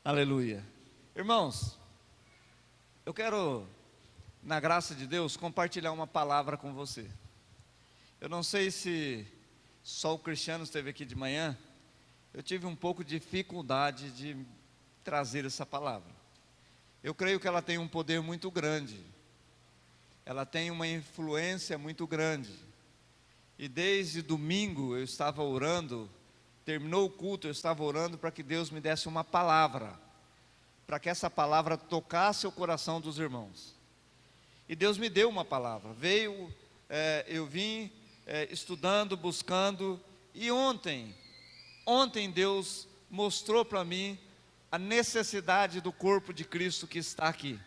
Aleluia. Irmãos, eu quero, na graça de Deus, compartilhar uma palavra com você. Eu não sei se só o Cristiano esteve aqui de manhã, eu tive um pouco de dificuldade de trazer essa palavra. Eu creio que ela tem um poder muito grande, ela tem uma influência muito grande. E desde domingo eu estava orando, terminou o culto, eu estava orando para que Deus me desse uma palavra, para que essa palavra tocasse o coração dos irmãos. E Deus me deu uma palavra, eu vim estudando, buscando, e ontem Deus mostrou para mim a necessidade do corpo de Cristo que está aqui.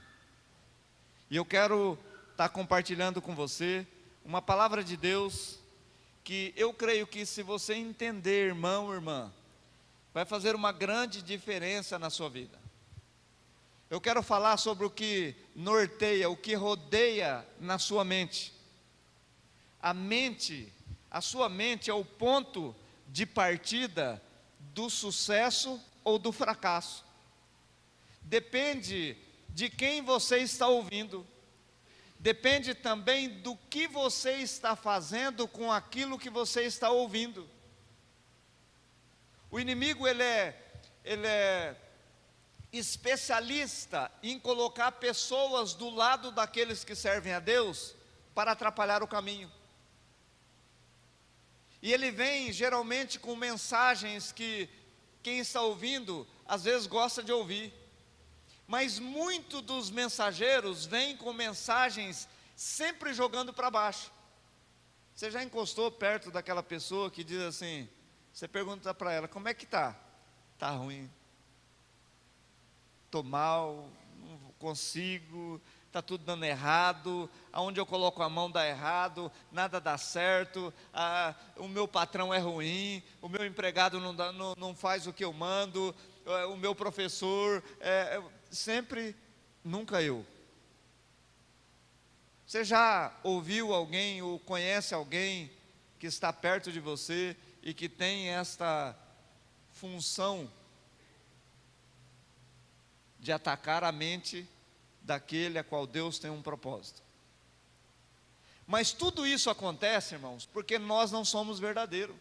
E eu quero estar compartilhando com você uma palavra de Deus, que eu creio que se você entender, irmão ou irmã, vai fazer uma grande diferença na sua vida. Eu quero falar sobre o que norteia, o que rodeia na sua mente. A sua mente é o ponto de partida do sucesso ou do fracasso. Depende de quem você está ouvindo. Depende também do que você está fazendo com aquilo que você está ouvindo. O inimigo ele é especialista em colocar pessoas do lado daqueles que servem a Deus para atrapalhar o caminho. E ele vem geralmente com mensagens que quem está ouvindo às vezes gosta de ouvir. Mas muito dos mensageiros vêm com mensagens sempre jogando para baixo. Você já encostou perto daquela pessoa que diz assim, você pergunta para ela, como é que está? Está ruim. Estou mal, não consigo, está tudo dando errado, aonde eu coloco a mão dá errado, nada dá certo, o meu patrão é ruim, o meu empregado não faz o que eu mando, o meu professor sempre, nunca eu. Você já ouviu alguém ou conhece alguém que está perto de você e que tem esta função de atacar a mente daquele a qual Deus tem um propósito? Mas tudo isso acontece, irmãos, porque nós não somos verdadeiros.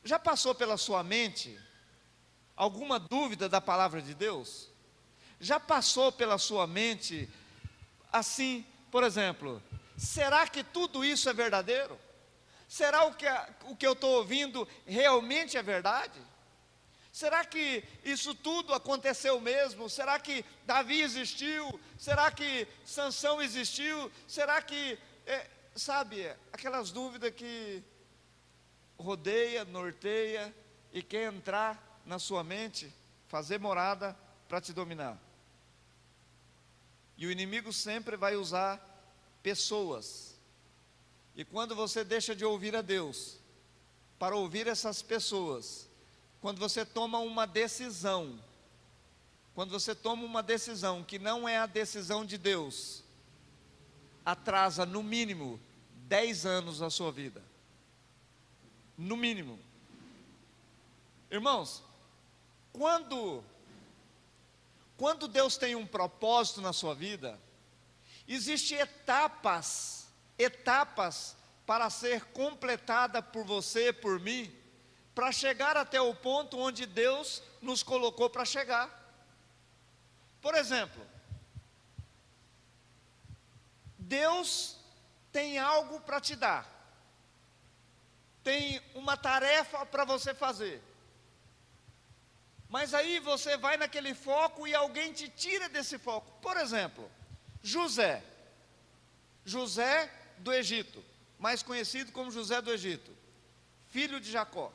Já passou pela sua mente alguma dúvida da palavra de Deus? Já passou pela sua mente, assim, por exemplo, será que tudo isso é verdadeiro? Será o que eu estou ouvindo realmente é verdade? Será que isso tudo aconteceu mesmo? Será que Davi existiu? Será que Sansão existiu? Será que, sabe, aquelas dúvidas que rodeia, norteia e quer entrar na sua mente, fazer morada para te dominar. E o inimigo sempre vai usar pessoas. E quando você deixa de ouvir a Deus para ouvir essas pessoas, quando você toma uma decisão, que não é a decisão de Deus, atrasa no mínimo 10 anos a sua vida. No mínimo. Irmãos, quando Deus tem um propósito na sua vida, existem etapas para ser completada por você, por mim, para chegar até o ponto onde Deus nos colocou para chegar. Por exemplo, Deus tem algo para te dar, tem uma tarefa para você fazer, mas aí você vai naquele foco e alguém te tira desse foco. Por exemplo, José do Egito, mais conhecido como José do Egito, filho de Jacó.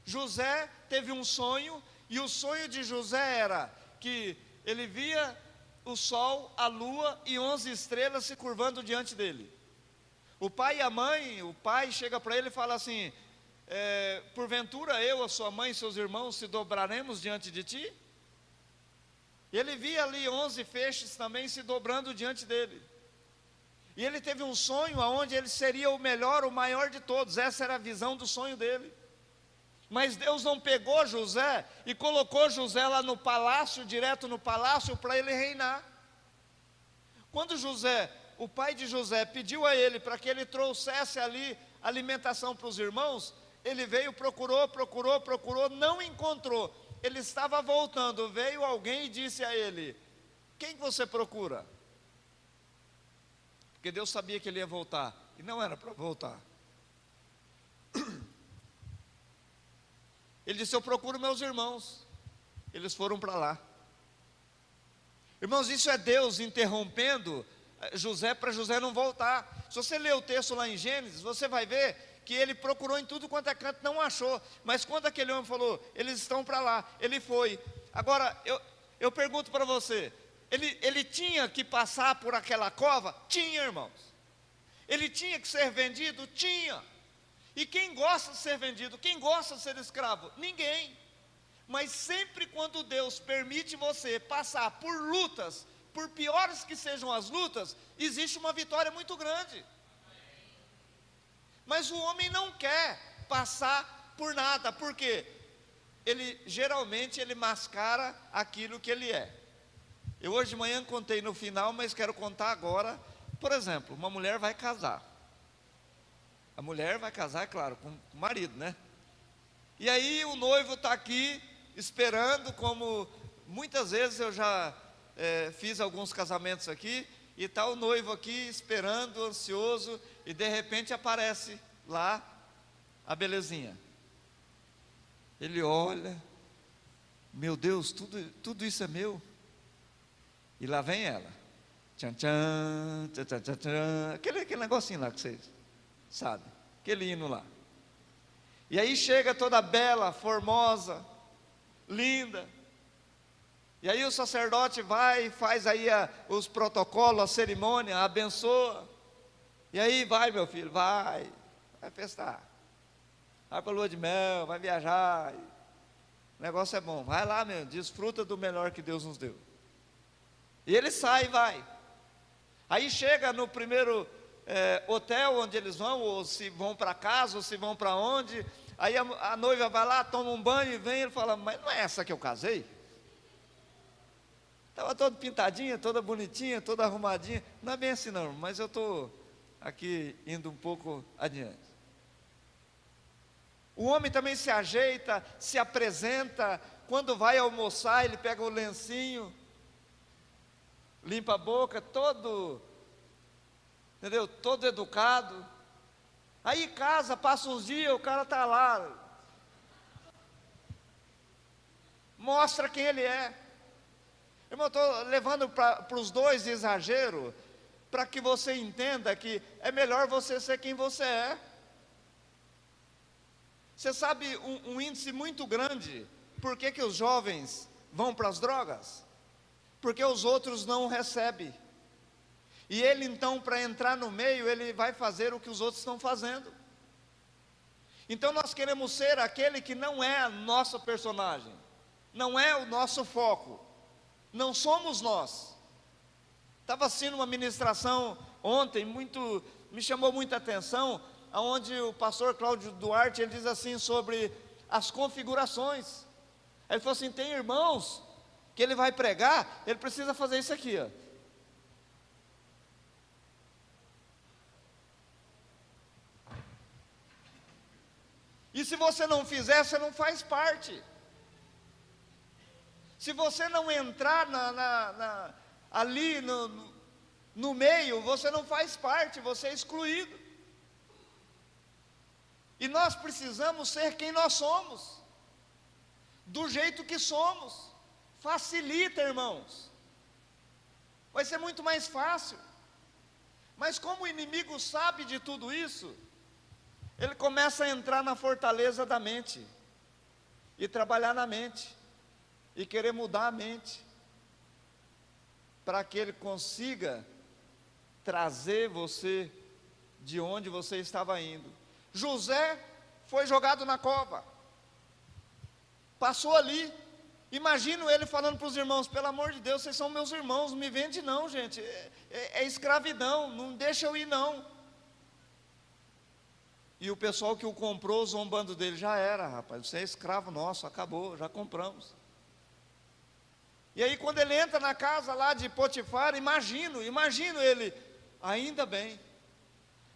José teve um sonho, e o sonho de José era que ele via o sol, a lua e 11 estrelas se curvando diante dele. O pai e a mãe, o pai chega para ele e fala assim: porventura eu, a sua mãe e seus irmãos se dobraremos diante de ti? Ele via ali 11 feixes também se dobrando diante dele. E ele teve um sonho onde ele seria o melhor, o maior de todos. Essa era a visão do sonho dele. Mas Deus não pegou José e colocou José lá no palácio, direto no palácio, para ele reinar. Quando José, o pai de José, pediu a ele para que ele trouxesse ali alimentação para os irmãos, ele veio, procurou, não encontrou. Ele estava voltando, veio alguém e disse a ele: quem você procura? Porque Deus sabia que ele ia voltar, e não era para voltar. Ele disse: eu procuro meus irmãos. Eles foram para lá. Irmãos, isso é Deus interrompendo José, para José não voltar. Se você ler o texto lá em Gênesis, você vai ver que ele procurou em tudo quanto é canto, não achou. Mas quando aquele homem falou: eles estão para lá, ele foi. Agora, eu pergunto para você, ele tinha que passar por aquela cova? Tinha, irmãos. Ele tinha que ser vendido? Tinha. E quem gosta de ser vendido? Quem gosta de ser escravo? Ninguém. Mas sempre quando Deus permite você passar por lutas, por piores que sejam as lutas, existe uma vitória muito grande. Mas o homem não quer passar por nada, porque geralmente ele mascara aquilo que ele é. Eu hoje de manhã contei no final, mas quero contar agora. Por exemplo, uma mulher vai casar. A mulher vai casar, é claro, com o marido, né? E aí o noivo está aqui esperando, como muitas vezes eu já fiz alguns casamentos aqui, e está o noivo aqui esperando, ansioso, e de repente aparece lá a belezinha. Ele olha: meu Deus, tudo isso é meu. E lá vem ela. Tchan, tchan, tchan, tchan, tchan, tchan. Aquele negocinho lá que vocês sabem, aquele hino lá. E aí chega toda bela, formosa, linda. E aí o sacerdote vai, faz aí os protocolos, a cerimônia, abençoa. E aí vai, meu filho, vai festar. Vai para a lua de mel, vai viajar. O negócio é bom, vai lá mesmo, desfruta do melhor que Deus nos deu. E ele sai e vai. Aí chega no primeiro hotel onde eles vão, ou se vão para casa, ou se vão para onde. Aí a noiva vai lá, toma um banho e vem. Ele fala: mas não é essa que eu casei? Estava toda pintadinha, toda bonitinha, toda arrumadinha. Não é bem assim não, mas eu estou aqui indo um pouco adiante. O homem também se ajeita, se apresenta. Quando vai almoçar, ele pega o lencinho, limpa a boca, todo educado. Aí casa, passa uns dias, o cara está lá, mostra quem ele é. Irmão, estou levando para os dois exagero, para que você entenda que é melhor você ser quem você é. Você sabe um índice muito grande, por que os jovens vão para as drogas? Porque os outros não recebem. E ele então, para entrar no meio, ele vai fazer o que os outros estão fazendo. Então nós queremos ser aquele que não é a nossa personagem, não é o nosso foco, não somos nós. Estava assistindo uma ministração ontem, me chamou muita atenção, onde o pastor Cláudio Duarte, ele diz assim sobre as configurações. Ele falou assim: tem irmãos que ele vai pregar, ele precisa fazer isso aqui, ó. E se você não fizer, você não faz parte. Se você não entrar ali no meio, você não faz parte, você é excluído. E nós precisamos ser quem nós somos, do jeito que somos. Facilita, irmãos. Vai ser muito mais fácil. Mas como o inimigo sabe de tudo isso, ele começa a entrar na fortaleza da mente, e trabalhar na mente, e querer mudar a mente. para que Ele consiga trazer você de onde você estava indo. José foi jogado na cova, passou ali. Imagino ele falando para os irmãos: pelo amor de Deus, vocês são meus irmãos, não me vende não, gente, é escravidão, não deixa eu ir não. E o pessoal que o comprou zombando dele: já era, rapaz, você é escravo nosso, acabou, já compramos. E aí quando ele entra na casa lá de Potifar, imagino ele: ainda bem,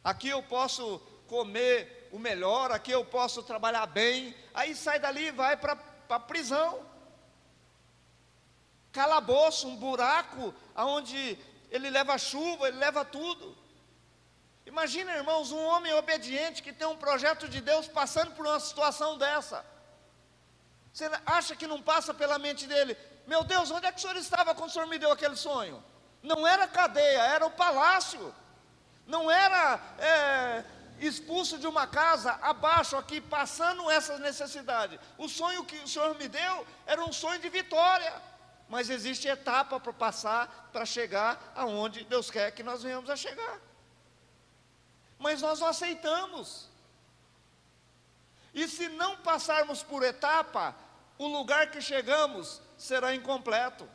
aqui eu posso comer o melhor, aqui eu posso trabalhar bem. Aí sai dali e vai para a prisão, calabouço, um buraco, onde ele leva chuva, ele leva tudo. Imagina, irmãos, um homem obediente que tem um projeto de Deus passando por uma situação dessa. Você acha que não passa pela mente dele: meu Deus, onde é que o senhor estava quando o senhor me deu aquele sonho? Não era cadeia, era o palácio. Não era expulso de uma casa, abaixo aqui, passando essa necessidade. O sonho que o senhor me deu era um sonho de vitória. Mas existe etapa para passar, para chegar aonde Deus quer que nós venhamos a chegar. Mas nós não aceitamos. E se não passarmos por etapa, o lugar que chegamos será incompleto.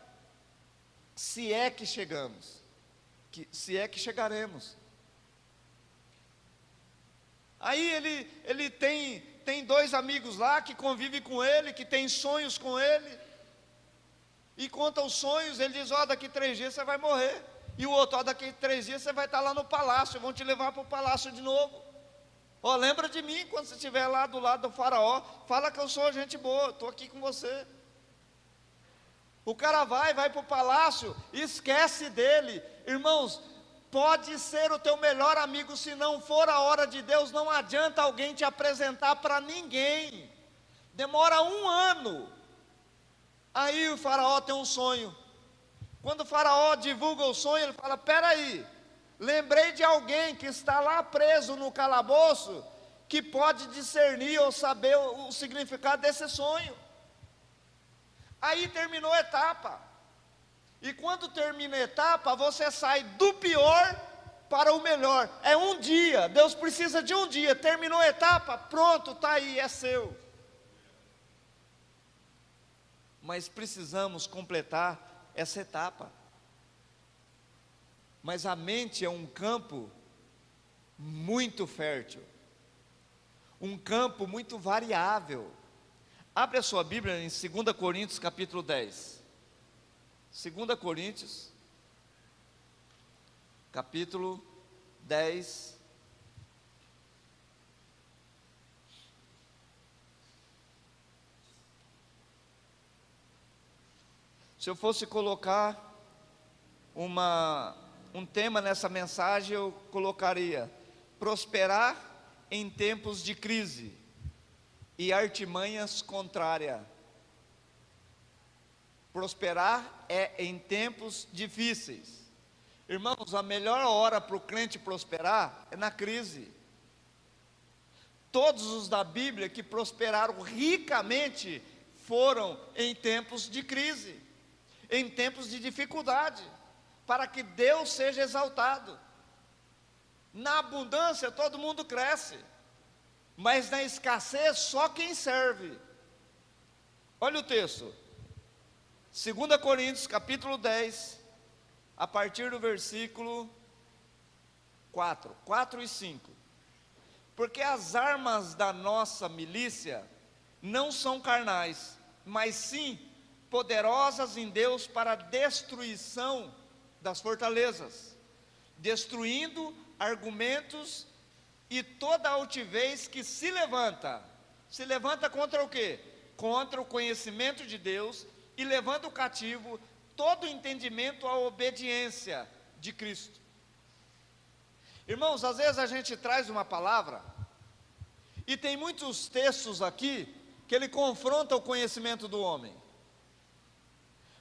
Se é que chegamos, se é que chegaremos. Aí ele tem dois amigos lá que convivem com ele, que tem sonhos com ele, e conta os sonhos. Ele diz: ó, daqui 3 dias você vai morrer. E o outro: ó, daqui 3 dias você vai estar lá no palácio, vão te levar para o palácio de novo. Ó, lembra de mim quando você estiver lá do lado do faraó, fala que eu sou gente boa, estou aqui com você. O cara vai para o palácio, esquece dele. Irmãos, pode ser o teu melhor amigo, se não for a hora de Deus, não adianta alguém te apresentar para ninguém. Demora 1 ano. Aí o faraó tem um sonho. Quando o faraó divulga o sonho, ele fala: peraí, lembrei de alguém que está lá preso no calabouço, que pode discernir ou saber o significado desse sonho. Aí terminou a etapa. E quando termina a etapa, você sai do pior para o melhor. É um dia, Deus precisa de um dia. Terminou a etapa, pronto, está aí, é seu. Mas precisamos completar essa etapa. Mas a mente é um campo muito fértil, um campo muito variável. Abre a sua Bíblia em 2 Coríntios capítulo 10. 2 Coríntios capítulo 10. Se eu fosse colocar um tema nessa mensagem, eu colocaria: prosperar em tempos de crise e artimanhas contrárias. Prosperar em tempos difíceis. Irmãos, a melhor hora para o crente prosperar é na crise. Todos os da Bíblia que prosperaram ricamente foram em tempos de crise, em tempos de dificuldade, para que Deus seja exaltado. Na abundância todo mundo cresce, mas na escassez só quem serve. Olha o texto, 2 Coríntios capítulo 10, a partir do versículo 4 e 5. Porque as armas da nossa milícia não são carnais, mas sim poderosas em Deus para a destruição das fortalezas, destruindo argumentos e toda altivez que se levanta contra o quê? Contra o conhecimento de Deus, e levando cativo todo entendimento à obediência de Cristo. Irmãos, às vezes a gente traz uma palavra, e tem muitos textos aqui, que ele confronta o conhecimento do homem,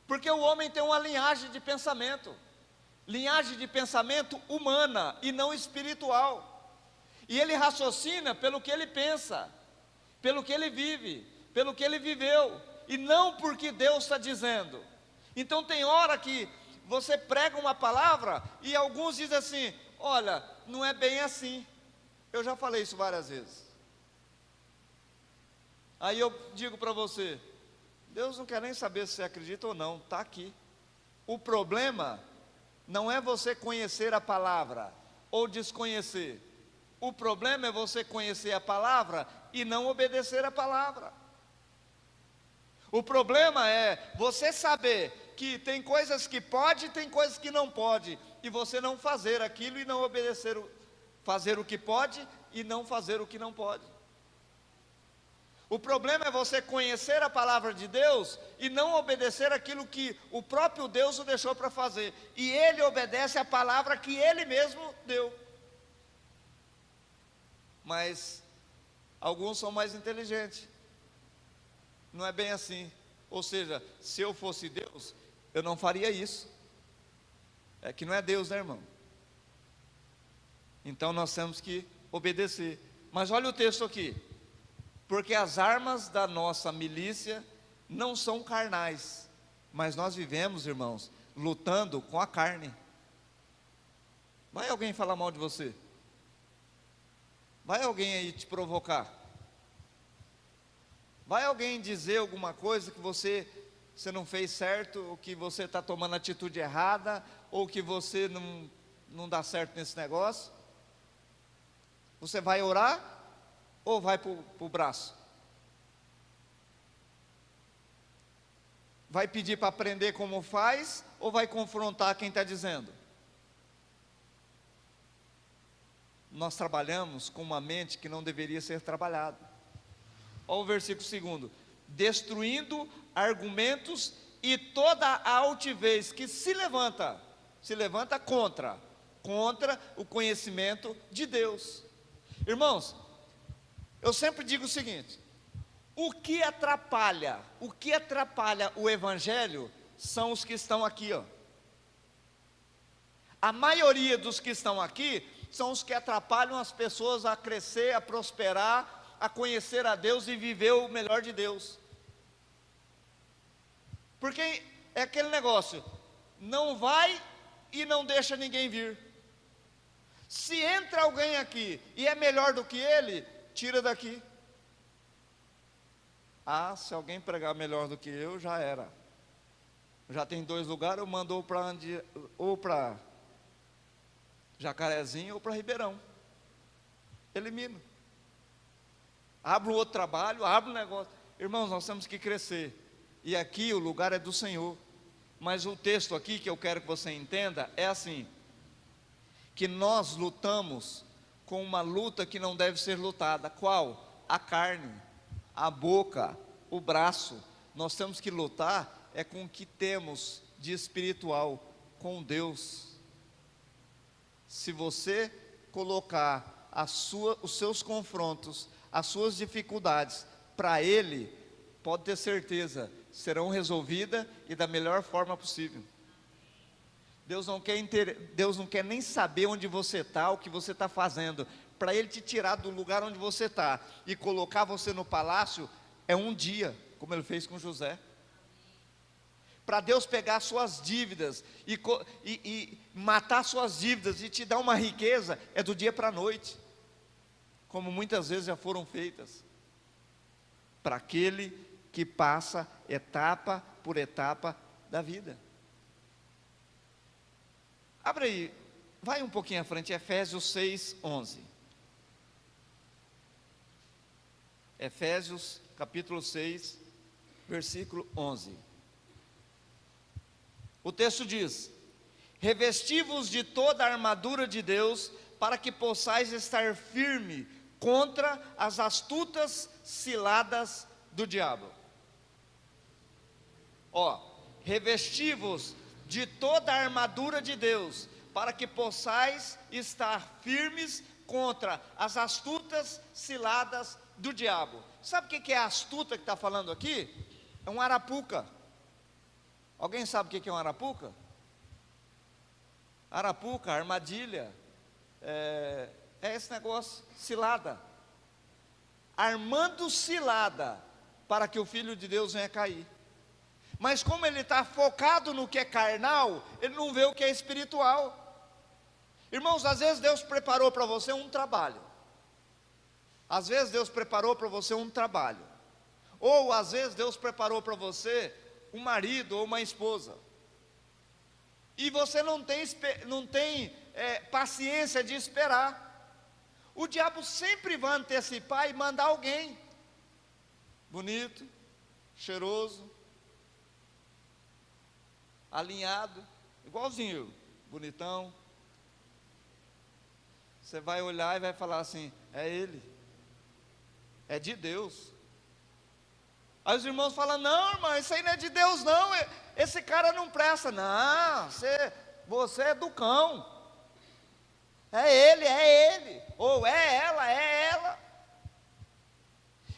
porque o homem tem uma linhagem de pensamento humana e não espiritual, e ele raciocina pelo que ele pensa, pelo que ele vive, pelo que ele viveu, e não porque Deus está dizendo. Então tem hora que você prega uma palavra e alguns dizem assim: olha, não é bem assim. Eu já falei isso várias vezes. Aí eu digo para você: Deus não quer nem saber se você acredita ou não, está aqui. O problema não é você conhecer a palavra ou desconhecer. O problema é você conhecer a palavra e não obedecer a palavra. O problema é você saber que tem coisas que pode e tem coisas que não pode, e você não fazer aquilo e não obedecer, fazer o que pode e não fazer o que não pode. O problema é você conhecer a palavra de Deus e não obedecer aquilo que o próprio Deus o deixou para fazer, e ele obedece a palavra que ele mesmo deu. Mas alguns são mais inteligentes. Não é bem assim. Ou seja, se eu fosse Deus, eu não faria isso. É que não é Deus, né, irmão? Então nós temos que obedecer. Mas olha o texto aqui: porque as armas da nossa milícia não são carnais, mas nós vivemos, irmãos, lutando com a carne. Vai alguém falar mal de você? Vai alguém aí te provocar? Vai alguém dizer alguma coisa que você não fez certo, ou que você está tomando atitude errada, ou que você não dá certo nesse negócio? Você vai orar ou vai para o braço? Vai pedir para aprender como faz, ou vai confrontar quem está dizendo? Nós trabalhamos com uma mente que não deveria ser trabalhada. Olha o versículo 2: destruindo argumentos e toda a altivez que se levanta contra o conhecimento de Deus. Irmãos, eu sempre digo o seguinte: o que atrapalha o evangelho são os que estão aqui, ó. A maioria dos que estão aqui são os que atrapalham as pessoas a crescer, a prosperar, a conhecer a Deus e viver o melhor de Deus. Porque é aquele negócio: não vai e não deixa ninguém vir. Se entra alguém aqui e é melhor do que ele, tira daqui. Ah, se alguém pregar melhor do que eu, já era. Já tem 2 lugares, eu mando ou para Jacarezinho ou para Ribeirão. Elimino. Abro um outro trabalho, abro um negócio. Irmãos, nós temos que crescer. E aqui o lugar é do Senhor. Mas o texto aqui que eu quero que você entenda é assim: que nós lutamos com uma luta que não deve ser lutada. Qual? A carne, a boca, o braço. Nós temos que lutar é com o que temos de espiritual, com Deus. Se você colocar os seus confrontos, as suas dificuldades para Ele, pode ter certeza, serão resolvidas e da melhor forma possível. Deus não quer nem saber onde você está, o que você está fazendo. Para Ele te tirar do lugar onde você está e colocar você no palácio, é um dia, como Ele fez com José. Para Deus pegar suas dívidas e matar suas dívidas e te dar uma riqueza, é do dia para a noite, como muitas vezes já foram feitas, para aquele que passa etapa por etapa da vida. Abre aí, vai um pouquinho à frente, Efésios 6:11. Efésios capítulo 6, versículo 11. O texto diz: revesti-vos de toda a armadura de Deus, para que possais estar firme contra as astutas ciladas do diabo. Revesti-vos de toda a armadura de Deus, para que possais estar firmes contra as astutas ciladas do diabo. Sabe o que é a astuta que está falando aqui? É um arapuca. Alguém sabe o que é um arapuca? Arapuca, armadilha, é esse negócio, cilada. Armando cilada para que o Filho de Deus venha cair. Mas como ele está focado no que é carnal, ele não vê o que é espiritual. Irmãos, às vezes Deus preparou para você um trabalho. Às vezes Deus preparou para você um trabalho. Ou às vezes Deus preparou para você um marido ou uma esposa. E você não tem paciência de esperar. O diabo sempre vai antecipar e mandar alguém bonito, cheiroso, alinhado, igualzinho, bonitão. Você vai olhar e vai falar assim: é ele, é de Deus. Aí os irmãos falam: não, irmão, isso aí não é de Deus não, esse cara não presta. Não, você é do cão. É ele, ou é ela.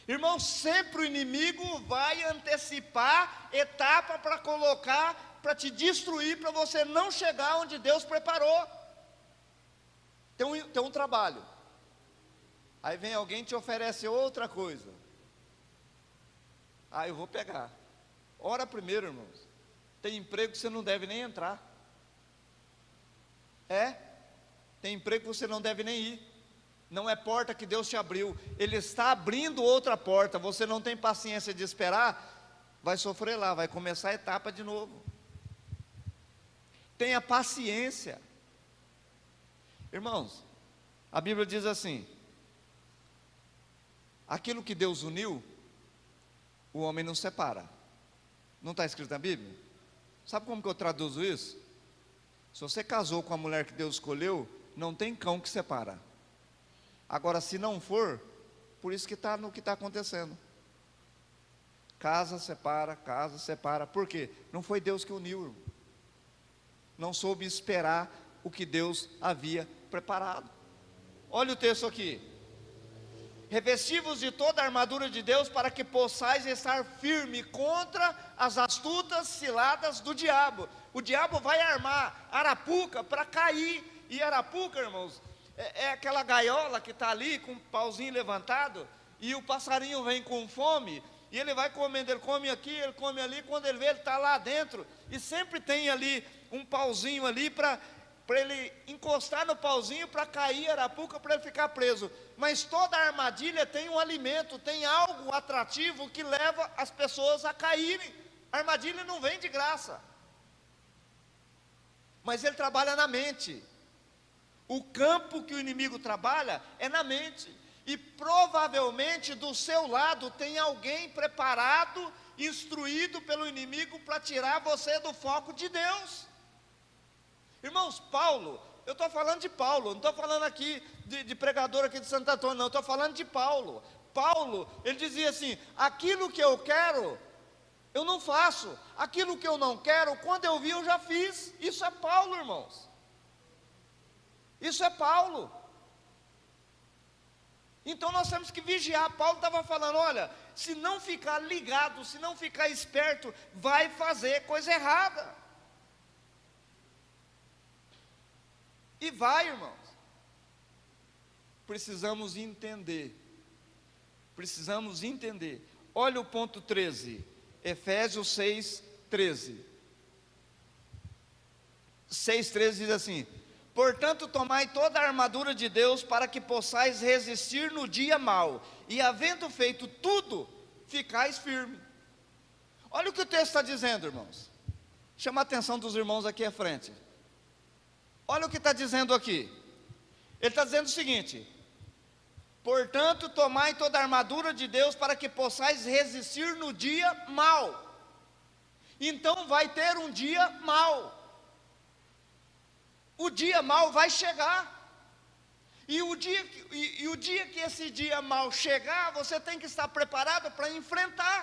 Irmão, sempre o inimigo vai antecipar etapa para colocar, para te destruir, para você não chegar onde Deus preparou. Tem um trabalho, aí vem alguém e te oferece outra coisa. Eu vou pegar. Ora primeiro, irmãos, tem emprego que você não deve nem entrar. Tem emprego que você não deve nem ir. Não é porta que Deus te abriu, Ele está abrindo outra porta. Você não tem paciência de esperar, vai sofrer lá, vai começar a etapa de novo. Tenha paciência. Irmãos, a Bíblia diz assim: aquilo que Deus uniu, o homem não separa. Não está escrito na Bíblia? Sabe como que eu traduzo isso? Se você casou com a mulher que Deus escolheu, não tem cão que separa. Agora, se não for, por isso que está no que está acontecendo. Casa separa. Por quê? Não foi Deus que uniu, irmão. Não soube esperar o que Deus havia preparado. Olha o texto aqui: revesti-vos de toda a armadura de Deus, para que possais estar firme contra as astutas ciladas do diabo. O diabo vai armar arapuca para cair. E arapuca, irmãos, é aquela gaiola que está ali com o pauzinho levantado, e o passarinho vem com fome, e ele vai comendo, ele come aqui, ele come ali, quando ele vê, ele está lá dentro, e sempre tem ali um pauzinho ali para ele encostar no pauzinho, para cair a arapuca, para ele ficar preso. Mas toda armadilha tem um alimento, tem algo atrativo que leva as pessoas a caírem. A armadilha não vem de graça, mas ele trabalha na mente. O campo que o inimigo trabalha é na mente, e provavelmente do seu lado tem alguém preparado, instruído pelo inimigo para tirar você do foco de Deus. Irmãos, Paulo, eu estou falando de Paulo, não estou falando aqui de pregador aqui de Santo Antônio, não, estou falando de Paulo. Paulo, ele dizia assim: aquilo que eu quero, eu não faço, aquilo que eu não quero, quando eu vi eu já fiz. Isso é Paulo, irmãos. Isso é Paulo. Então nós temos que vigiar. Paulo estava falando: olha, se não ficar ligado, se não ficar esperto, vai fazer coisa errada. E vai, irmãos. Precisamos entender. Olha o ponto 13, Efésios 6:13. 6:13 diz assim: portanto, tomai toda a armadura de Deus, para que possais resistir no dia mau, e havendo feito tudo, ficais firme. Olha o que o texto está dizendo, irmãos. Chama a atenção dos irmãos aqui à frente. Olha o que está dizendo aqui. Ele está dizendo o seguinte: portanto, tomai toda a armadura de Deus, para que possais resistir no dia mau. Então vai ter um dia mau. O dia mau vai chegar. E o dia que esse dia mau chegar, você tem que estar preparado para enfrentar.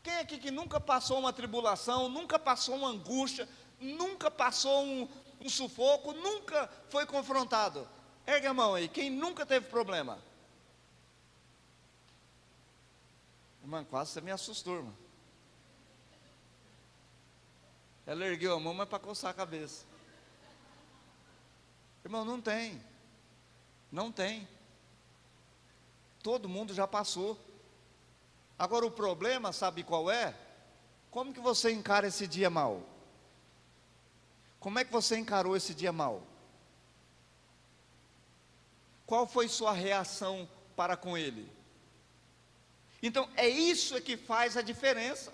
Quem aqui que nunca passou uma tribulação, nunca passou uma angústia, nunca passou um sufoco, nunca foi confrontado? Ergue a mão aí, quem nunca teve problema? Irmã, quase você me assustou, irmã. Ela ergueu a mão, mas para coçar a cabeça. Irmão, não tem. Todo mundo já passou. Agora o problema, sabe qual é? Como que você encara esse dia mal? Como é que você encarou esse dia mal? Qual foi sua reação para com ele? Então, é isso que faz a diferença.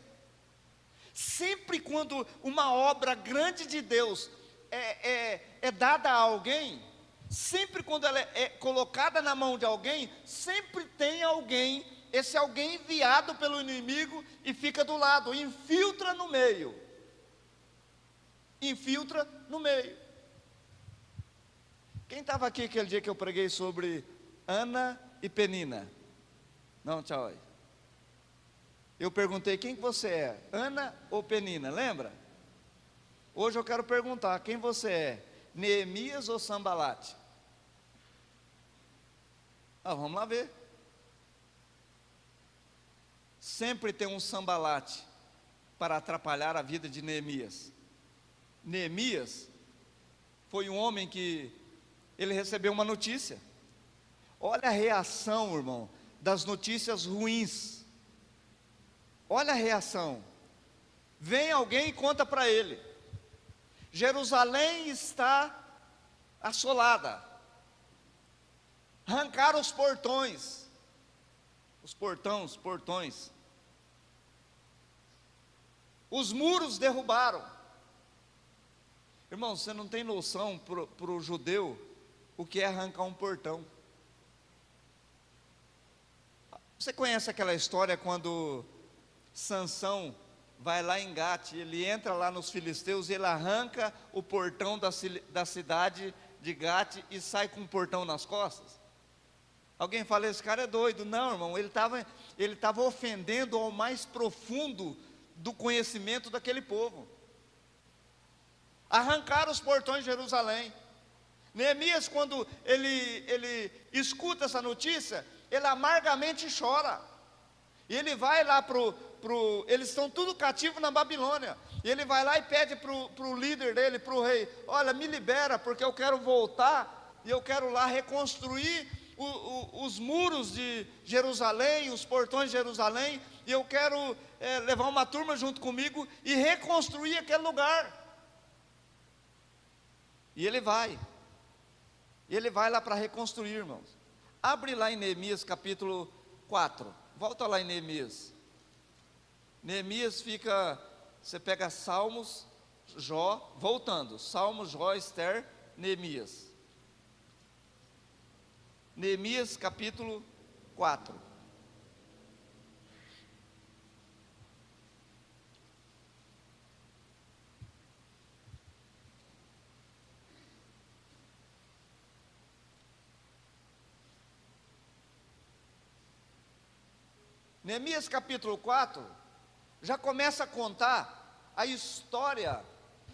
Sempre quando uma obra grande de Deus é dada a alguém, sempre quando ela é colocada na mão de alguém, sempre tem alguém, esse alguém enviado pelo inimigo e fica do lado, infiltra no meio. Infiltra no meio. Quem estava aqui aquele dia que eu preguei sobre Ana e Penina? Não, tchau aí. Eu perguntei, quem que você é? Ana ou Penina, lembra? Hoje eu quero perguntar, quem você é? Neemias ou Sambalate? Vamos lá ver. Sempre tem um Sambalate para atrapalhar a vida de Neemias. Neemias foi um homem que ele recebeu uma notícia. Olha a reação, irmão, das notícias ruins. Olha a reação. Vem alguém e conta para ele: Jerusalém está assolada. Arrancaram os portões. Portões. Os muros derrubaram. Irmão, você não tem noção para o judeu o que é arrancar um portão. Você conhece aquela história quando Sansão vai lá em Gate, ele entra lá nos filisteus e ele arranca o portão da cidade de Gate e sai com o portão nas costas? Alguém fala, esse cara é doido. Não, irmão, ele estava ofendendo ao mais profundo do conhecimento daquele povo. Arrancaram os portões de Jerusalém. Neemias, quando ele escuta essa notícia, ele amargamente chora. E ele vai lá eles estão tudo cativos na Babilônia. E ele vai lá e pede para o líder dele, para o rei: olha, me libera, porque eu quero voltar e eu quero lá reconstruir os muros de Jerusalém, os portões de Jerusalém, e eu quero levar uma turma junto comigo e reconstruir aquele lugar. E ele vai lá para reconstruir, irmãos. Abre lá em Neemias capítulo 4, volta lá em Neemias. Neemias fica, você pega Salmos, Jó, voltando, Salmos, Jó, Ester, Neemias. Neemias capítulo 4. Neemias capítulo 4 já começa a contar a história,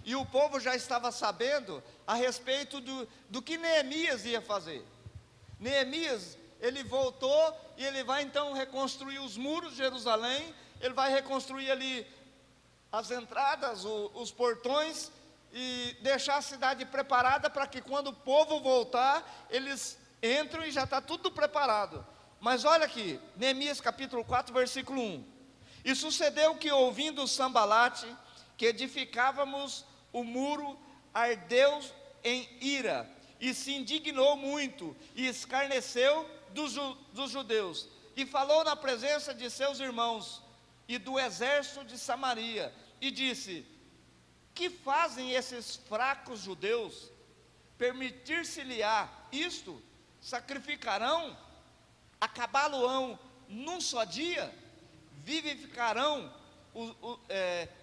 e o povo já estava sabendo a respeito do que Neemias ia fazer. Neemias, ele voltou e ele vai então reconstruir os muros de Jerusalém, ele vai reconstruir ali as entradas, os portões, e deixar a cidade preparada para que quando o povo voltar, eles entram e já está tudo preparado. Mas olha aqui, Neemias capítulo 4, versículo 1. E sucedeu que, ouvindo Sambalate, que edificávamos o muro, ardeu em ira, e se indignou muito, e escarneceu dos judeus, e falou na presença de seus irmãos, e do exército de Samaria, e disse: que fazem esses fracos judeus? Permitir-se-lhe-á isto? Sacrificarão? Acabá-lo-ão num só dia? Vivificarão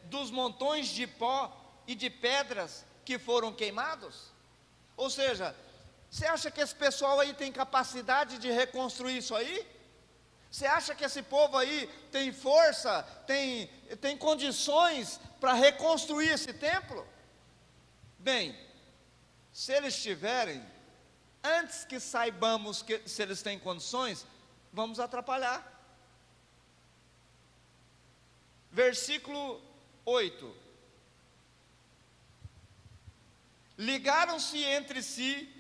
dos montões de pó e de pedras que foram queimados? Ou seja, você acha que esse pessoal aí tem capacidade de reconstruir isso aí? Você acha que esse povo aí tem força, tem condições para reconstruir esse templo? Bem, se eles tiverem, antes que saibamos se eles têm condições, vamos atrapalhar. Versículo 8. Ligaram-se entre si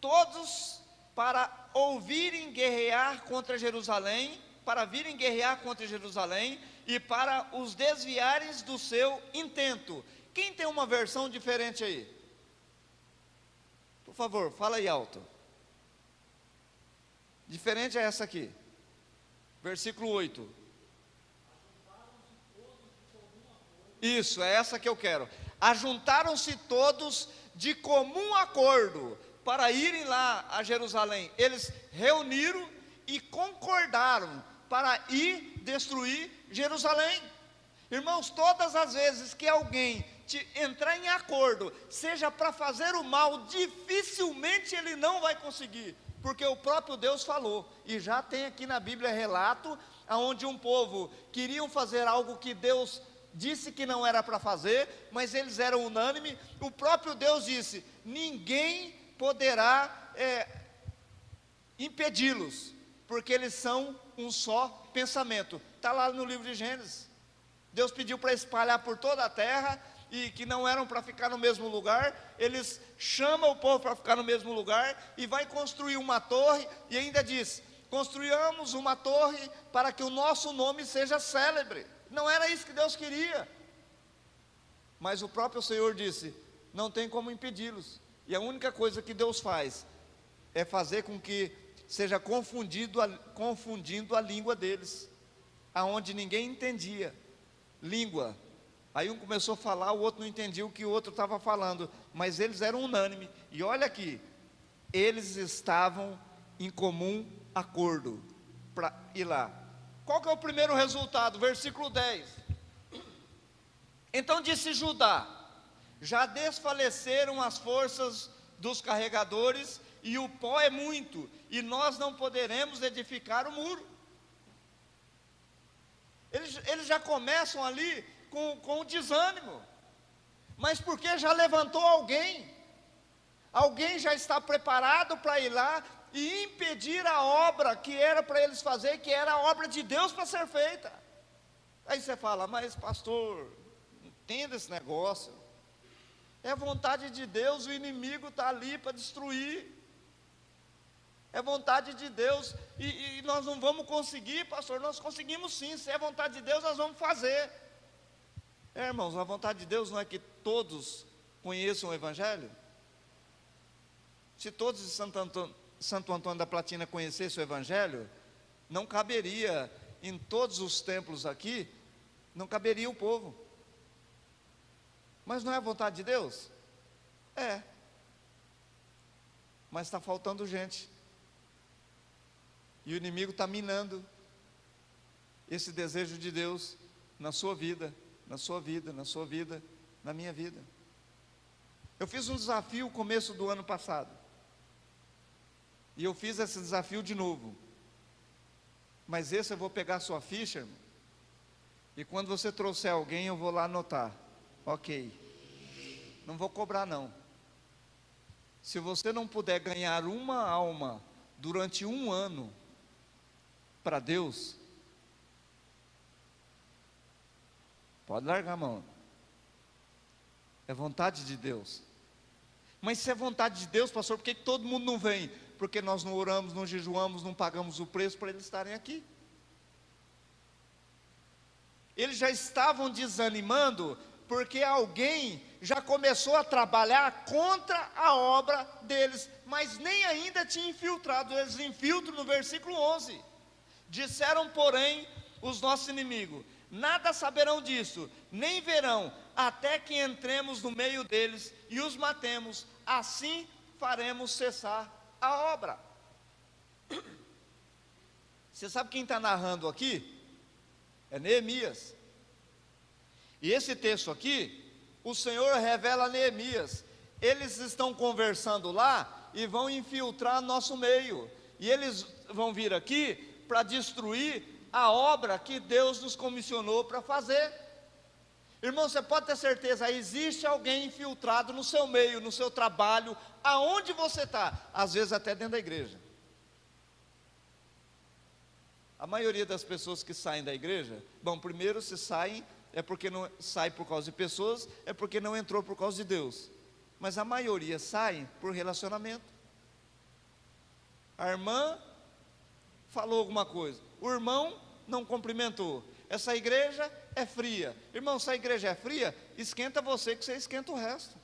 todos para ouvirem guerrear contra Jerusalém, para virem guerrear contra Jerusalém, e para os desviares do seu intento. Quem tem uma versão diferente aí? Por favor, fala aí alto. Diferente é essa aqui. Versículo 8. Isso, é essa que eu quero. Ajuntaram-se todos de comum acordo para irem lá a Jerusalém. Eles reuniram e concordaram para ir destruir Jerusalém. Irmãos, todas as vezes que alguém entrar em acordo, seja para fazer o mal, dificilmente ele não vai conseguir, porque o próprio Deus falou. E já tem aqui na Bíblia relato aonde um povo queriam fazer algo que Deus disse que não era para fazer, mas eles eram unânimes. O próprio Deus disse: ninguém poderá impedi-los, porque eles são um só pensamento. Está lá no livro de Gênesis. Deus pediu para espalhar por toda a terra, e que não eram para ficar no mesmo lugar. Eles chamam o povo para ficar no mesmo lugar, e vai construir uma torre, e ainda diz: construíamos uma torre para que o nosso nome seja célebre. Não era isso que Deus queria, mas o próprio Senhor disse: não tem como impedi-los. E a única coisa que Deus faz é fazer com que seja confundindo a língua deles, aonde ninguém entendia língua. Aí um começou a falar, o outro não entendia o que o outro estava falando, mas eles eram unânimes. E olha aqui, eles estavam em comum acordo para ir lá. Qual que é o primeiro resultado? Versículo 10. Então disse Judá: já desfaleceram as forças dos carregadores, e o pó é muito, e nós não poderemos edificar o muro. Eles já começam ali com o desânimo, mas porque já levantou alguém já está preparado para ir lá e impedir a obra que era para eles fazer, que era a obra de Deus para ser feita. Aí você fala: mas pastor, entenda esse negócio, é vontade de Deus, o inimigo está ali para destruir, é vontade de Deus, e nós não vamos conseguir, pastor. Nós conseguimos sim, se é vontade de Deus nós vamos fazer. Irmãos, a vontade de Deus não é que todos conheçam o Evangelho? Se todos de Santo Antônio da Platina conhecessem o Evangelho, não caberia em todos os templos aqui, não caberia o povo. Mas não é a vontade de Deus? É. Mas está faltando gente, e o inimigo está minando esse desejo de Deus na sua vida, na sua vida, na sua vida, na minha vida. Eu fiz um desafio no começo do ano passado, e eu fiz esse desafio de novo, mas esse eu vou pegar a sua ficha, irmão, e quando você trouxer alguém eu vou lá anotar. Ok, não vou cobrar não. Se você não puder ganhar uma alma durante um ano para Deus, pode largar a mão. É vontade de Deus. Mas se é vontade de Deus, pastor, por que todo mundo não vem? Porque nós não oramos, não jejuamos, não pagamos o preço para eles estarem aqui. Eles já estavam desanimando, porque alguém já começou a trabalhar contra a obra deles, mas nem ainda tinha infiltrado. Eles infiltram no versículo 11. Disseram, porém, os nossos inimigos: nada saberão disso, nem verão, até que entremos no meio deles e os matemos, assim faremos cessar a obra. Você sabe quem está narrando aqui? É Neemias. E esse texto aqui, o Senhor revela a Neemias: eles estão conversando lá e vão infiltrar nosso meio, e eles vão vir aqui para destruir a obra que Deus nos comissionou para fazer. Irmão, você pode ter certeza, existe alguém infiltrado no seu meio, no seu trabalho, aonde você está, às vezes até dentro da igreja. A maioria das pessoas que saem da igreja, bom, primeiro se saem, é porque não sai por causa de pessoas, é porque não entrou por causa de Deus. Mas a maioria sai por relacionamento. A irmã falou alguma coisa, o irmão não cumprimentou, essa igreja é fria. Irmão, se a igreja é fria, esquenta você que você esquenta o resto.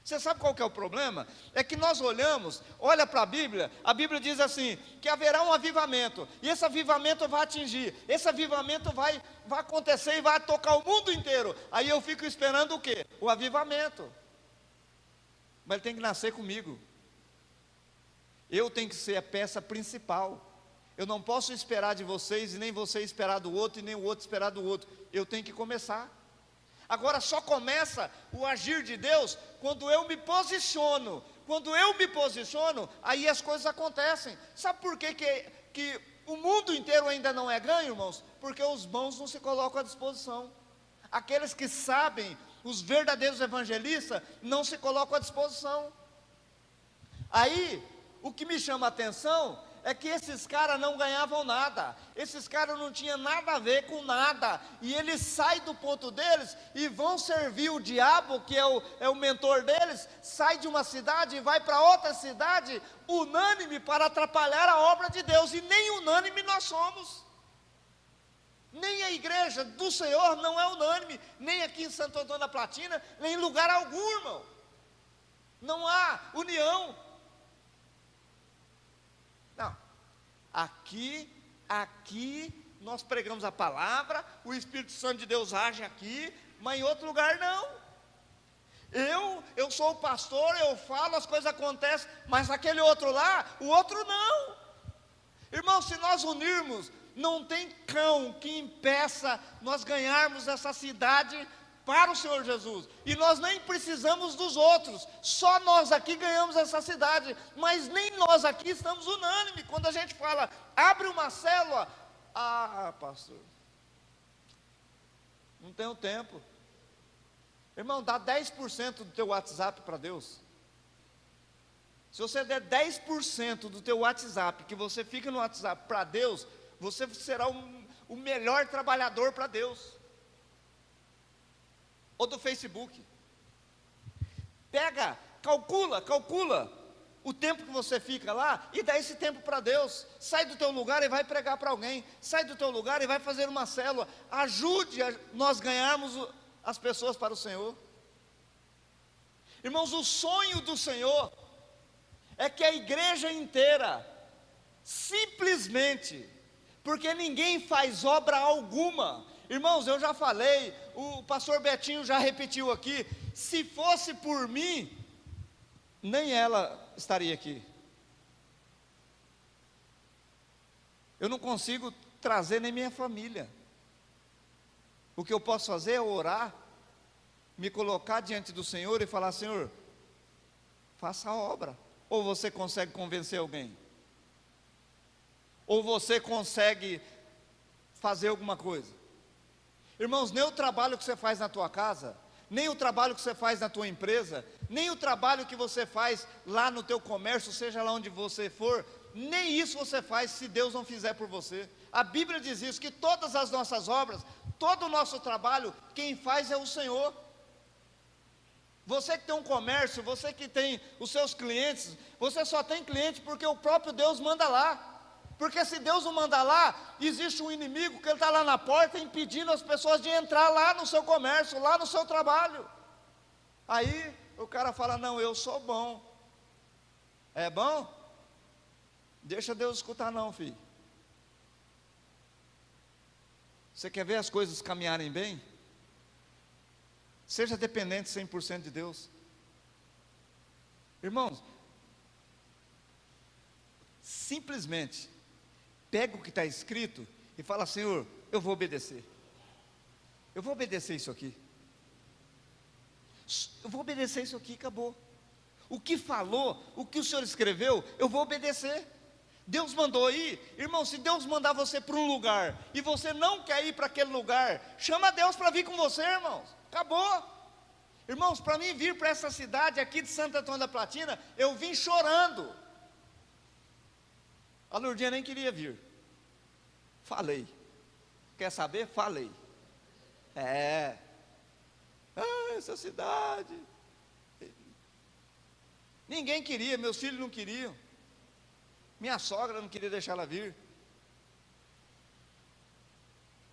Você sabe qual que é o problema? É que nós olha para a Bíblia diz assim, que haverá um avivamento, e esse avivamento vai atingir, esse avivamento vai acontecer e vai tocar o mundo inteiro. Aí eu fico esperando o quê? O avivamento. Mas ele tem que nascer comigo. Eu tenho que ser a peça principal. Eu não posso esperar de vocês, e nem você esperar do outro, e nem o outro esperar do outro. Eu tenho que começar. Agora só começa o agir de Deus quando eu me posiciono. Quando eu me posiciono, aí as coisas acontecem. Sabe por que o mundo inteiro ainda não é ganho, irmãos? Porque os bons não se colocam à disposição. Aqueles que sabem, os verdadeiros evangelistas, não se colocam à disposição. Aí, o que me chama a atenção é que esses caras não ganhavam nada, esses caras não tinham nada a ver com nada, e eles saem do ponto deles e vão servir o diabo, que é o mentor deles, sai de uma cidade e vai para outra cidade, unânime para atrapalhar a obra de Deus, e nem unânime nós somos, nem a igreja do Senhor não é unânime, nem aqui em Santo Antônio da Platina, nem em lugar algum, irmão, não há união. Não, aqui nós pregamos a palavra, o Espírito Santo de Deus age aqui, mas em outro lugar não. Eu sou o pastor, eu falo, as coisas acontecem, mas aquele outro lá, o outro não. Irmão, se nós unirmos, não tem cão que impeça nós ganharmos essa cidade para o Senhor Jesus, e nós nem precisamos dos outros, só nós aqui ganhamos essa cidade, mas nem nós aqui estamos unânimes. Quando a gente fala, abre uma célula, pastor, não tenho tempo. Irmão, dá 10% do teu WhatsApp para Deus. Se você der 10% do teu WhatsApp, que você fica no WhatsApp para Deus, você será o melhor trabalhador para Deus. Ou do Facebook. Calcula o tempo que você fica lá e dá esse tempo para Deus. Sai do teu lugar e vai pregar para alguém. Sai do teu lugar e vai fazer uma célula. Ajude a nós ganharmos as pessoas para o Senhor. Irmãos, o sonho do Senhor é que a igreja inteira, simplesmente, porque ninguém faz obra alguma. Irmãos, eu já falei, o pastor Betinho já repetiu aqui, se fosse por mim, nem ela estaria aqui. Eu não consigo trazer nem minha família. O que eu posso fazer é orar, me colocar diante do Senhor e falar, Senhor, faça a obra. Ou você consegue convencer alguém? Ou você consegue fazer alguma coisa? Irmãos, nem o trabalho que você faz na tua casa, nem o trabalho que você faz na tua empresa, nem o trabalho que você faz lá no teu comércio, seja lá onde você for, nem isso você faz se Deus não fizer por você. A Bíblia diz isso, que todas as nossas obras, todo o nosso trabalho, quem faz é o Senhor. Você que tem um comércio, você que tem os seus clientes, você só tem cliente porque o próprio Deus manda lá. Porque se Deus não mandar lá, existe um inimigo que ele está lá na porta impedindo as pessoas de entrar lá no seu comércio, lá no seu trabalho. Aí o cara fala, não, eu sou bom. É bom? Deixa Deus escutar não, filho. Você quer ver as coisas caminharem bem? Seja dependente 100% de Deus. Irmãos, simplesmente pega o que está escrito e fala, Senhor, eu vou obedecer. Eu vou obedecer isso aqui. Eu vou obedecer isso aqui, acabou. O que falou, o que o Senhor escreveu, eu vou obedecer. Deus mandou ir, irmão, se Deus mandar você para um lugar, e você não quer ir para aquele lugar, chama Deus para vir com você, irmãos, acabou. Irmãos, para mim vir para essa cidade aqui de Santo Antônio da Platina, eu vim chorando. A Lourdinha nem queria vir. Falei. Quer saber? Falei. Essa cidade. Ninguém queria, meus filhos não queriam. Minha sogra não queria deixar ela vir.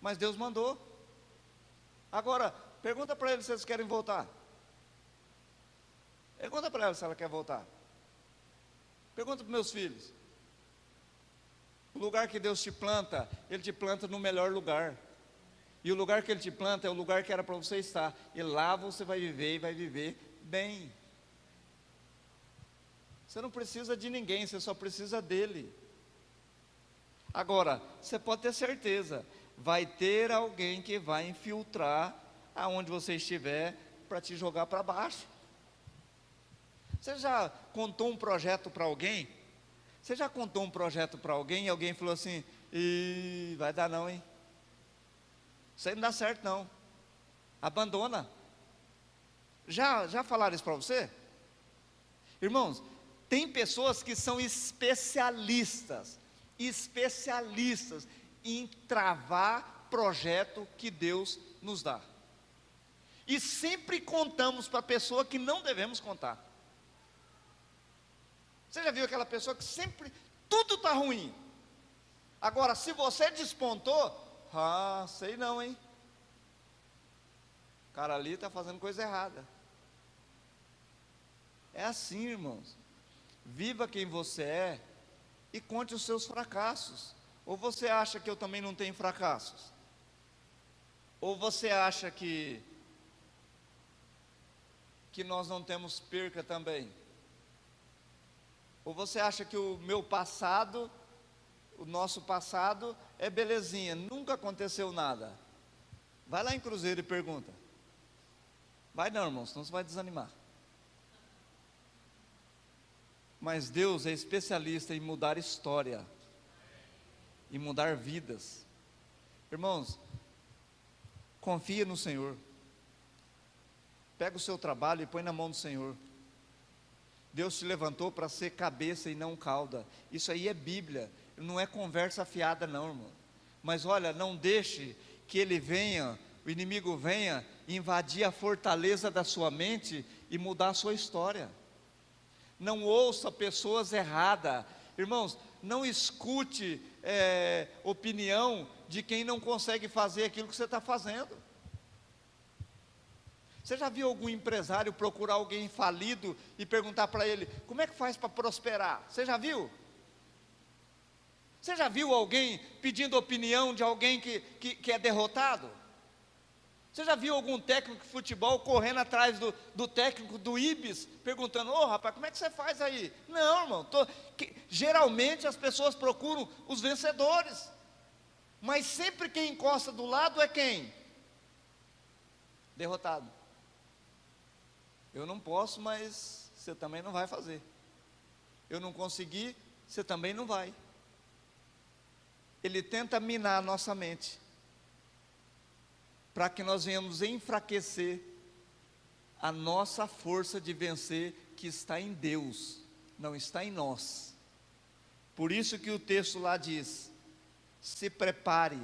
mas Deus mandou. Agora, pergunta para eles se eles querem voltar. Pergunta para ela se ela quer voltar. Pergunta para meus filhos. O lugar que Deus te planta, Ele te planta no melhor lugar. E o lugar que Ele te planta é o lugar que era para você estar. E lá você vai viver e vai viver bem. Você não precisa de ninguém, você só precisa dEle. Agora, você pode ter certeza, vai ter alguém que vai infiltrar aonde você estiver para te jogar para baixo. Você já contou um projeto para alguém? Você já contou um projeto para alguém e alguém falou assim: "Ih, vai dar não, hein? Isso aí não dá certo não. Abandona." Já falaram isso para você? Irmãos, tem pessoas que são especialistas em travar projeto que Deus nos dá. E sempre contamos para a pessoa que não devemos contar. Você já viu aquela pessoa que sempre, tudo está ruim. Agora, se você despontou, sei não, hein? O cara ali está fazendo coisa errada. É assim, irmãos. Viva quem você é e conte os seus fracassos. Ou você acha que eu também não tenho fracassos? Ou você acha que nós não temos perca também? Ou você acha que o meu passado, o nosso passado é belezinha, nunca aconteceu nada? Vai lá em Cruzeiro e pergunta. Vai não, irmão, senão você vai desanimar. Mas Deus é especialista em mudar história, em mudar vidas. Irmãos, confia no Senhor. Pega o seu trabalho e põe na mão do Senhor. Deus te levantou para ser cabeça e não cauda. Isso aí é Bíblia, não é conversa fiada não, irmão. Mas olha, não deixe que ele venha, o inimigo venha invadir a fortaleza da sua mente e mudar a sua história. Não ouça pessoas erradas. Irmãos, não escute opinião de quem não consegue fazer aquilo que você está fazendo. Você já viu algum empresário procurar alguém falido e perguntar para ele: como é que faz para prosperar? Você já viu? Você já viu alguém pedindo opinião de alguém que é derrotado? Você já viu algum técnico de futebol correndo atrás do técnico do Ibis, perguntando: ô rapaz, como é que você faz aí? Não, irmão, geralmente as pessoas procuram os vencedores, mas sempre quem encosta do lado é quem? Derrotado. Eu não posso, mas você também não vai fazer. Eu não consegui, você também não vai. Ele tenta minar a nossa mente, para que nós venhamos enfraquecer a nossa força de vencer, que está em Deus, não está em nós. Por isso que o texto lá diz: se prepare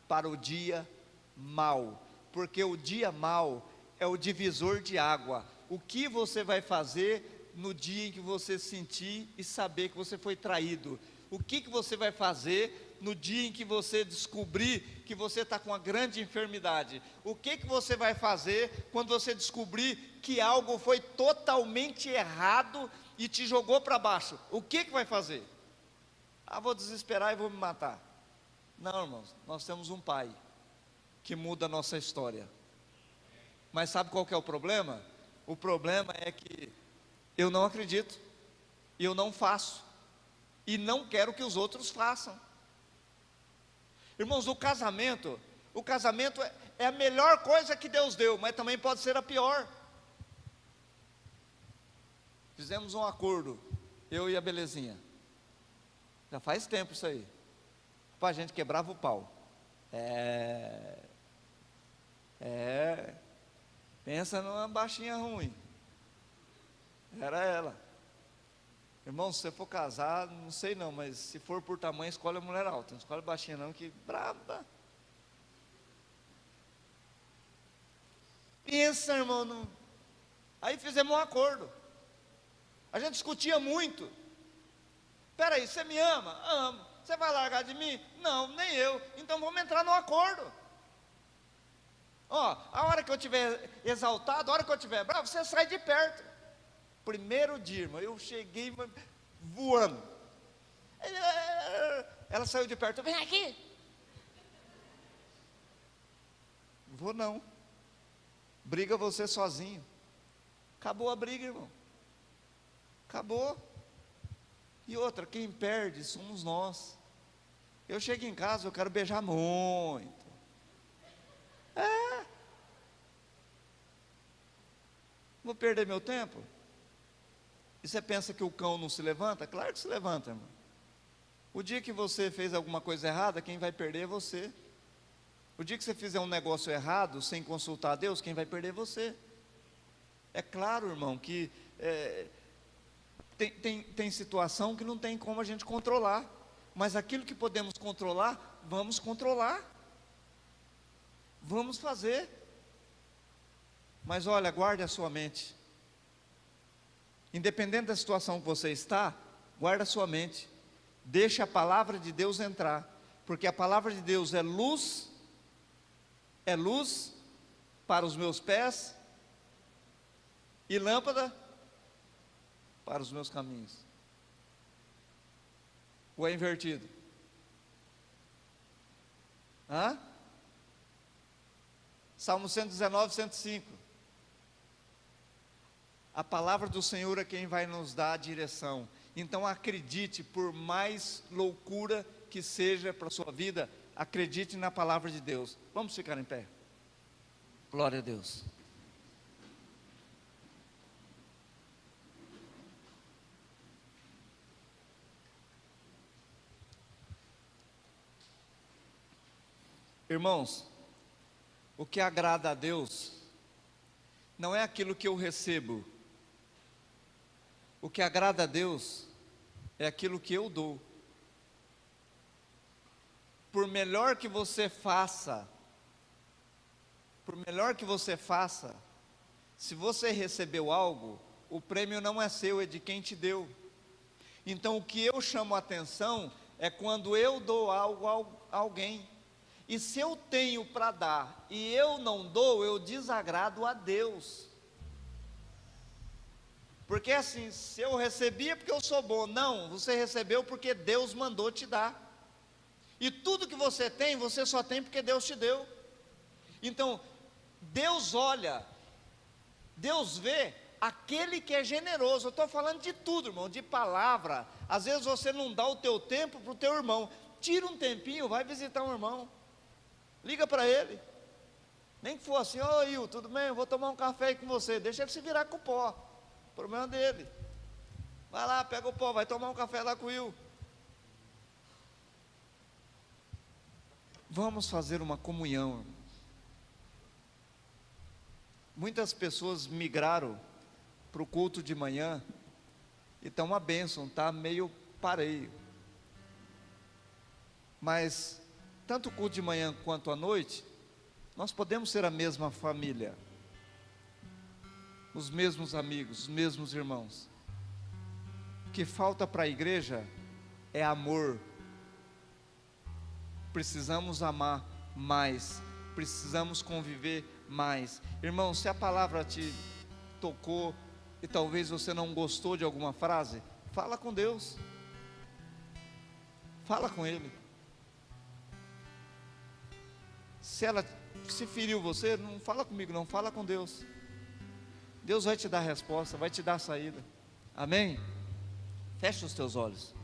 para o dia mau, porque o dia mau é o divisor de água. O que você vai fazer no dia em que você sentir e saber que você foi traído? O que você vai fazer no dia em que você descobrir que você está com uma grande enfermidade? O que você vai fazer quando você descobrir que algo foi totalmente errado e te jogou para baixo? O que vai fazer? Vou desesperar e vou me matar. Não, irmãos, nós temos um Pai que muda a nossa história. Mas sabe qual que é o problema? O problema é que eu não acredito, e eu não faço, e não quero que os outros façam. Irmãos, o casamento é a melhor coisa que Deus deu, mas também pode ser a pior. Fizemos um acordo, eu e a Belezinha, já faz tempo isso aí, a gente quebrava o pau. Pensa numa baixinha ruim. Era ela. Irmão, se você for casar, não sei não, mas se for por tamanho, escolhe a mulher alta. Não escolhe baixinha não, que braba. Pensa, irmão. Aí fizemos um acordo. A gente discutia muito. Peraí, você me ama? Amo. Você vai largar de mim? Não, nem eu. Então vamos entrar num acordo. Ó, a hora que eu estiver exaltado, a hora que eu estiver bravo, você sai de perto. Primeiro dia, irmão, eu cheguei voando. Ela saiu de perto, vem aqui. Vou não. Briga você sozinho. Acabou a briga, irmão. Acabou. E outra, quem perde somos nós. Eu chego em casa, eu quero beijar muito. Vou perder meu tempo? E você pensa que o cão não se levanta? Claro que se levanta, irmão. O dia que você fez alguma coisa errada, quem vai perder é você. O dia que você fizer um negócio errado, sem consultar a Deus, quem vai perder é você. É claro, irmão, que tem situação que não tem como a gente controlar. Mas aquilo que podemos controlar, vamos controlar. Vamos fazer. Mas olha, guarde a sua mente. Independente da situação que você está, guarde a sua mente. Deixe a palavra de Deus entrar. Porque a palavra de Deus é luz para os meus pés e lâmpada para os meus caminhos. Ou é invertido? Salmo 119, 105. A palavra do Senhor é quem vai nos dar a direção. Então acredite, por mais loucura que seja para a sua vida, acredite na palavra de Deus. Vamos ficar em pé. Glória a Deus. Irmãos, o que agrada a Deus não é aquilo que eu recebo. O que agrada a Deus é aquilo que eu dou. Por melhor que você faça, se você recebeu algo, o prêmio não é seu, é de quem te deu. Então o que eu chamo a atenção é quando eu dou algo a alguém. E se eu tenho para dar e eu não dou, eu desagrado a Deus. Porque assim, se eu recebi é porque eu sou bom. Não, você recebeu porque Deus mandou te dar. E tudo que você tem, você só tem porque Deus te deu. Então, Deus olha, Deus vê aquele que é generoso. Eu estou falando de tudo, irmão, de palavra. Às vezes você não dá o teu tempo para o teu irmão. Tira um tempinho, vai visitar um irmão. Liga para ele. Nem que for assim, ô Will, tudo bem? Eu vou tomar um café aí com você. Deixa ele se virar com o pó. O problema dele. Vai lá, pega o pó, vai tomar um café lá com o Will. Vamos fazer uma comunhão, irmão. Muitas pessoas migraram para o culto de manhã e está uma bênção, está meio pareio. Mas tanto o culto de manhã quanto à noite, nós podemos ser a mesma família, os mesmos amigos, os mesmos irmãos. O que falta para a igreja é amor. Precisamos amar mais, precisamos conviver mais. Irmão, se a palavra te tocou e talvez você não gostou de alguma frase, fala com Deus. Fala com Ele. Se ela se feriu você, não fala comigo não, fala com Deus. Deus vai te dar a resposta, vai te dar a saída. Amém? Feche os teus olhos.